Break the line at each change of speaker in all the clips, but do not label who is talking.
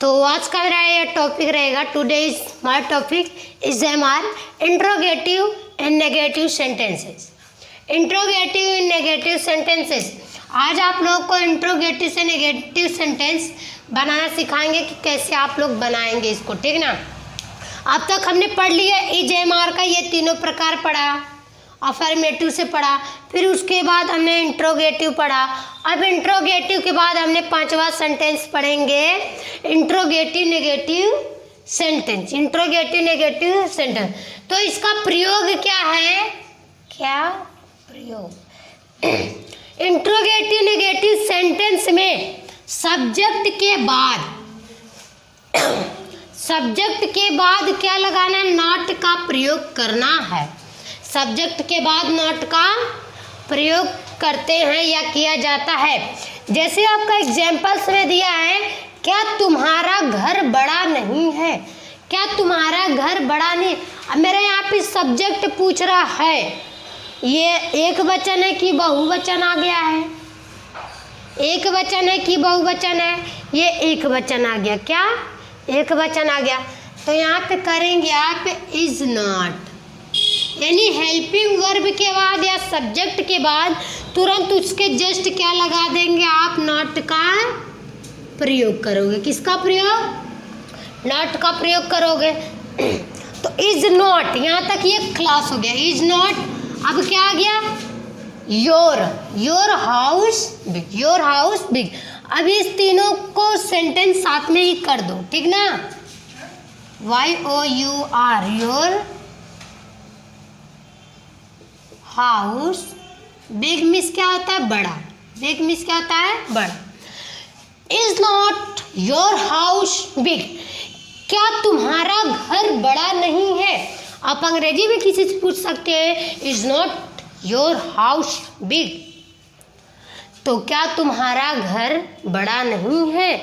तो आज का मेरा ये टॉपिक रहेगा, today is my topic is MR interrogative and negative sentences. Interrogative and negative sentences. आज आप लोगों को इंट्रोगेटिव से नेगेटिव सेंटेंस बनाना सिखाएंगे कि कैसे आप लोग बनाएंगे इसको, ठीक ना। अब तक हमने पढ़ लिया इज एमआर का, ये तीनों प्रकार पढ़ा, अफर्मेटिव से पढ़ा, फिर उसके बाद हमने इंट्रोगेटिव पढ़ा। अब इंट्रोगेटिव के बाद हमने पांचवा सेंटेंस पढ़ेंगे interrogative negative sentence. Interrogative negative sentence, तो इसका प्रयोग क्या है, क्या प्रयोग। इंट्रोगेटिव नेगेटिव सेंटेंस में सब्जेक्ट के बाद क्या लगाना है, नॉट का प्रयोग करना है। सब्जेक्ट के बाद नॉट का प्रयोग करते हैं या किया जाता है। जैसे आपका एग्जाम्पल्स में दिया है, क्या तुम्हारा घर बड़ा नहीं है, क्या तुम्हारा घर बड़ा नहीं। अब मेरे यहाँ पे सब्जेक्ट पूछ रहा है, ये एक वचन है कि बहुवचन आ गया है, एक वचन है कि बहुवचन है, ये एक वचन आ गया, क्या एक वचन आ गया। तो यहाँ पे करेंगे आप इज नॉट, यानी हेल्पिंग वर्ब के बाद या सब्जेक्ट के बाद तुरंत उसके जस्ट क्या लगा देंगे आप, नॉट का प्रयोग करोगे। किसका प्रयोग, नॉट का प्रयोग करोगे। तो इज नॉट, यहाँ तक ये क्लास हो गया। इज नॉट, अब क्या आ गया, your house big, your house big. अब इस तीनों को सेंटेंस साथ में ही कर दो, ठीक ना। YOUR, your house big means क्या होता है, बड़ा। बिग मीन्स क्या होता है, बड़ा। Is not your house big, क्या तुम्हारा घर बड़ा नहीं है। आप अंग्रेजी में किसी से पूछ सकते हैं, is not your house big, तो क्या तुम्हारा घर बड़ा नहीं है।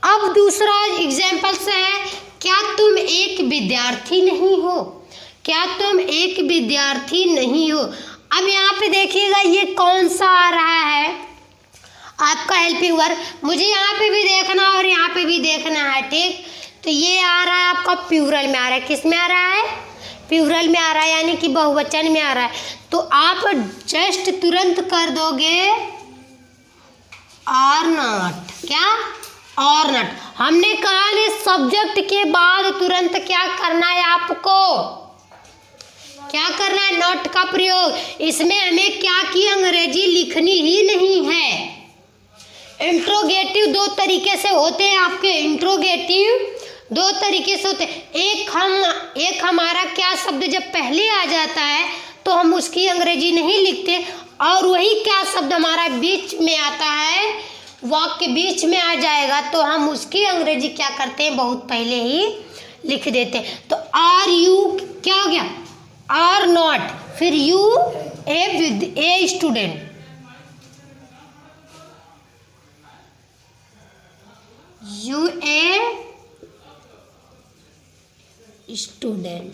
अब दूसरा एग्जाम्पल से है, क्या तुम एक विद्यार्थी नहीं हो, क्या तुम एक विद्यार्थी नहीं हो। अब यहाँ पे देखिएगा ये कौन सा आ रहा है आपका हेल्पिंग वर्ब, मुझे यहाँ पे भी देखना और यहाँ पे भी देखना है, ठीक। तो ये आ रहा है आपका प्लूरल में आ रहा है, किस में आ रहा है, प्लूरल में आ रहा है, यानी कि बहुवचन में आ रहा है। तो आप जस्ट तुरंत कर दोगे और नॉट, क्या, और नॉट। हमने कहा नहीं, सब्जेक्ट के बाद तुरंत क्या करना है आपको, क्या करना है, नॉट का प्रयोग। इसमें हमें क्या की, अंग्रेजी लिखनी ही नहीं है। इंट्रोगेटिव दो तरीके से होते हैं आपके, इंट्रोगेटिव दो तरीके से होते हैं। एक हमारा क्या शब्द जब पहले आ जाता है तो हम उसकी अंग्रेजी नहीं लिखते, और वही क्या शब्द हमारा बीच में आता है, वाक्य बीच में आ जाएगा तो हम उसकी अंग्रेजी क्या करते हैं, बहुत पहले ही लिख देते हैं। तो आर यू क्या हो गया, आर नॉट, फिर U a student, U a student,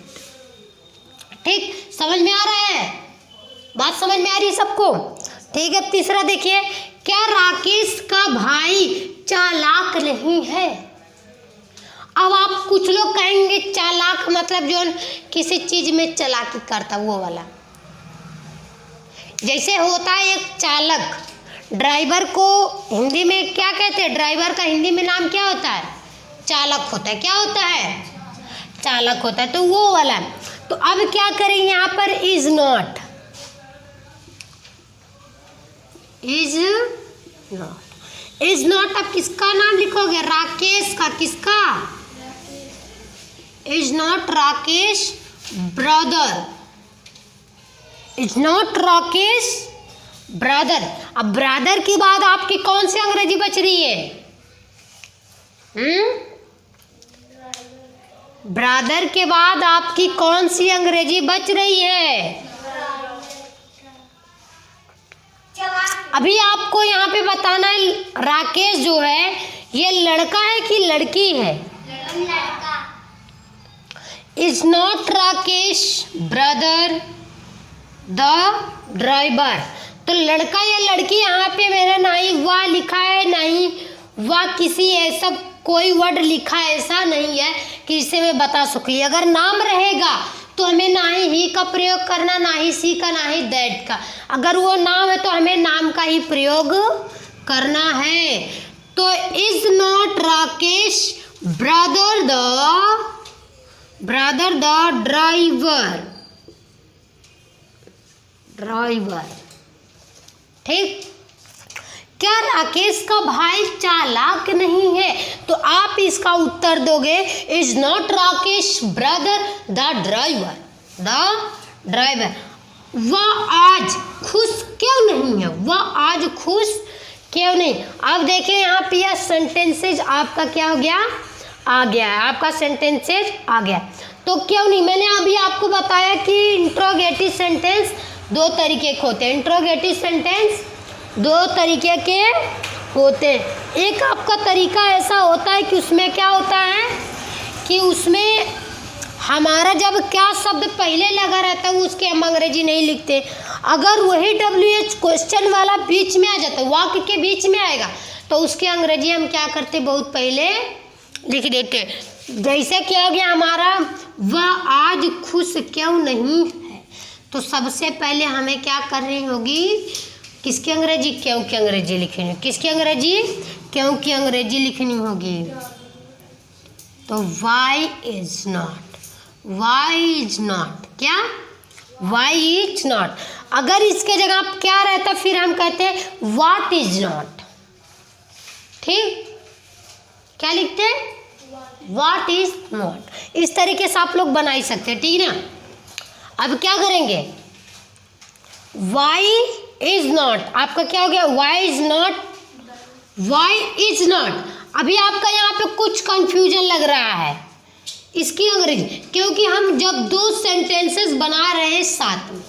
ठीक। समझ में आ रहा है, बात समझ में आ रही है सबको, ठीक है। तीसरा देखिए, क्या राकेश का भाई चालाक नहीं है। अब आप कुछ लोग कहेंगे चालाक मतलब जो किसी चीज में चालाकी करता, वो वाला। जैसे होता है एक चालक, ड्राइवर को हिंदी में क्या कहते हैं, ड्राइवर का हिंदी में नाम क्या होता है, चालक होता है, क्या होता है, चालक होता है, तो वो वाला। तो अब क्या करें, यहाँ पर is not, is not, is not. अब किसका नाम लिखोगे, राकेश का, किसका, is not Rakesh brother, is not Rakesh brother. अब ब्रदर के बाद आपकी कौन सी अंग्रेजी बच रही है, ब्रदर के बाद आपकी कौन सी अंग्रेजी बच रही है। अभी आपको यहाँ पे बताना है, राकेश जो है ये लड़का है कि लड़की है, is not Rakesh brother the driver. तो लड़का या लड़की यहाँ पे मेरा ना ही वाह लिखा है, ना ही वाह किसी ऐसा कोई वर्ड लिखा ऐसा नहीं है कि इसे मैं बता सकूँ। अगर नाम रहेगा तो हमें ना ही का प्रयोग करना, ना ही सी का, ना ही दैट का। अगर वो नाम है तो हमें नाम का ही प्रयोग करना है। तो is not Rakesh brother the driver. ठीक, क्या राकेश का भाई चालाक नहीं है? तो आप इसका उत्तर दोगे is not Rakesh brother the driver. वह आज खुश क्यों नहीं है? वह आज खुश क्यों नहीं? अब देखिए यहाँ पे यह सेंटेंसेज आपका क्या हो गया, आ गया है, आपका सेंटेंसेज आ गया। तो क्यों नहीं, मैंने अभी आपको बताया कि इंट्रोगेटिव सेंटेंस दो तरीके के होते हैं। इंट्रोगेटिव सेंटेंस दो तरीके के होते हैं। एक आपका तरीका ऐसा होता है कि उसमें क्या होता है कि उसमें हमारा जब क्या शब्द पहले लगा रहता है उसके हम अंग्रेजी नहीं लिखते। अगर वही WH क्वेश्चन वाला बीच में आ जाता है, वाक्य के बीच में आएगा, तो उसके अंग्रेजी हम क्या करते, बहुत पहले लिख देते। जैसे क्या हो गया हमारा, वह आज खुश क्यों नहीं है, तो सबसे पहले हमें क्या करनी होगी, किसकी अंग्रेजी, क्यों की अंग्रेजी लिखनी होगी। किसकी अंग्रेजी, क्यों की अंग्रेजी लिखनी होगी। तो वाई इज नॉट, क्या, वाई इज नॉट। अगर इसके जगह आप क्या रहता फिर हम कहते हैं व्हाट इज नॉट। ठीक, क्या लिखते हैं, व्हाट इज नॉट। इस तरीके से आप लोग बना ही सकते हैं, ठीक ना। अब क्या करेंगे, वाई इज नॉट, आपका क्या हो गया, वाई इज नॉट। अभी आपका यहाँ पे कुछ कंफ्यूजन लग रहा है इसकी अंग्रेजी, क्योंकि हम जब दो सेंटेंसेस बना रहे हैं साथ में,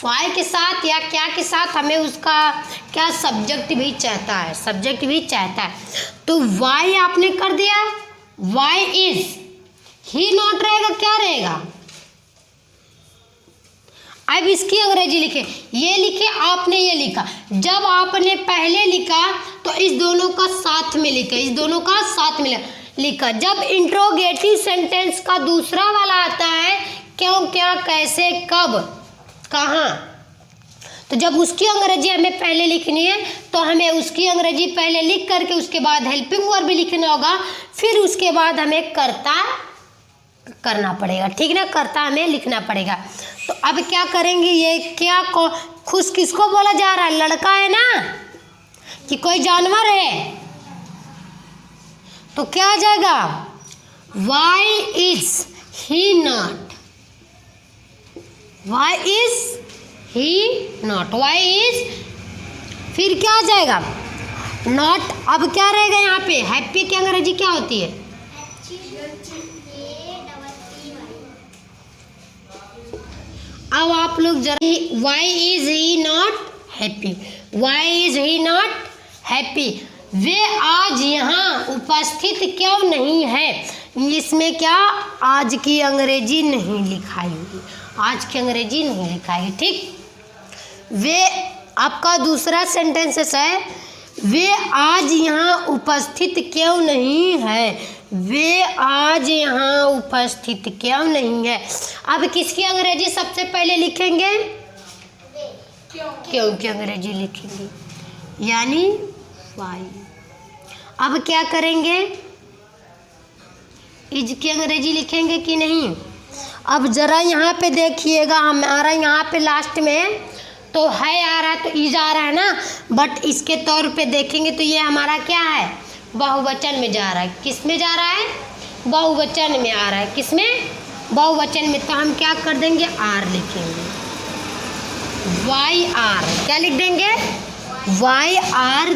वाई के साथ या क्या के साथ, हमें उसका क्या सब्जेक्ट भी चाहता है, तो वाई आपने कर दिया, वाई इज, ही नॉट रहेगा, क्या रहेगा। अब इसकी अंग्रेजी लिखे, ये लिखे आपने, ये लिखा। जब आपने पहले लिखा तो इस दोनों का साथ में लिखा, जब इंट्रोगेटिव सेंटेंस का दूसरा वाला आता है, क्यों, क्या, कैसे, कब, कहाँ, तो जब उसकी अंग्रेजी हमें पहले लिखनी है तो हमें उसकी अंग्रेजी पहले लिख करके उसके बाद हेल्पिंग वर्ब भी लिखना होगा, फिर उसके बाद हमें कर्ता करना पड़ेगा, ठीक ना, कर्ता हमें लिखना पड़ेगा। तो अब क्या करेंगे, ये क्या खुश किसको बोला जा रहा है, लड़का है ना कि कोई जानवर है, तो क्या आ जाएगा, वाई इज ही नॉट, फिर क्या आ जाएगा, नॉट। अब क्या रहेगा यहाँ पे, हैप्पी की अंग्रेजी क्या होती है, अब आप लोग जरा, why is he not happy, वे आज यहाँ उपस्थित क्यों नहीं है। इसमें क्या, आज की अंग्रेजी नहीं लिखाएगी, ठीक। वे, आपका दूसरा सेंटेंस है, वे आज यहाँ उपस्थित क्यों नहीं है, अब किसकी अंग्रेजी सबसे पहले लिखेंगे, क्यों की अंग्रेजी लिखेंगे, यानी वाई। अब क्या करेंगे, इज की अंग्रेजी लिखेंगे कि नहीं। अब जरा यहाँ पे देखिएगा, हमारा यहाँ पे लास्ट में तो है आ रहा है, तो इज आ रहा है ना, बट इसके तौर पे देखेंगे तो ये हमारा क्या है, बहुवचन में जा रहा है। किस में जा रहा है, बहुवचन में आ रहा है। किसमें, बहुवचन में। तो हम क्या कर देंगे, आर लिखेंगे, वाई आर, क्या लिख देंगे, वाई आर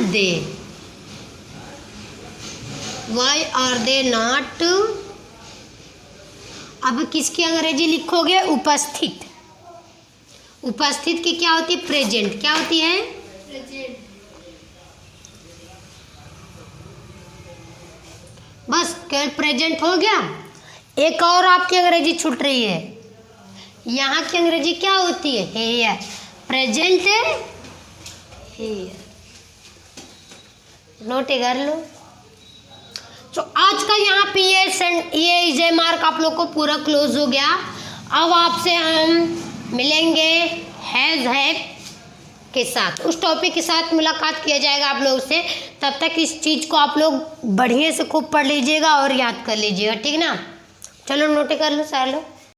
दे नॉट। अब किसकी अंग्रेजी लिखोगे, उपस्थित की क्या होती है, प्रेजेंट, क्या होती है, बस प्रेजेंट हो गया। एक और आपकी अंग्रेजी छूट रही है, यहाँ की अंग्रेजी क्या होती है, हेयर, प्रेजेंट है हेयर, नोट कर लो। आप ये इजे मार्क आप लोग को पूरा क्लोज हो गया। अब आपसे हम मिलेंगे हैज़ हैव के साथ, उस टॉपिक के साथ मुलाकात किया जाएगा आप लोगों से। तब तक इस चीज़ को आप लोग बढ़िया से खूब पढ़ लीजिएगा और याद कर लीजिएगा, ठीक ना। चलो नोट कर लो सारे लोग।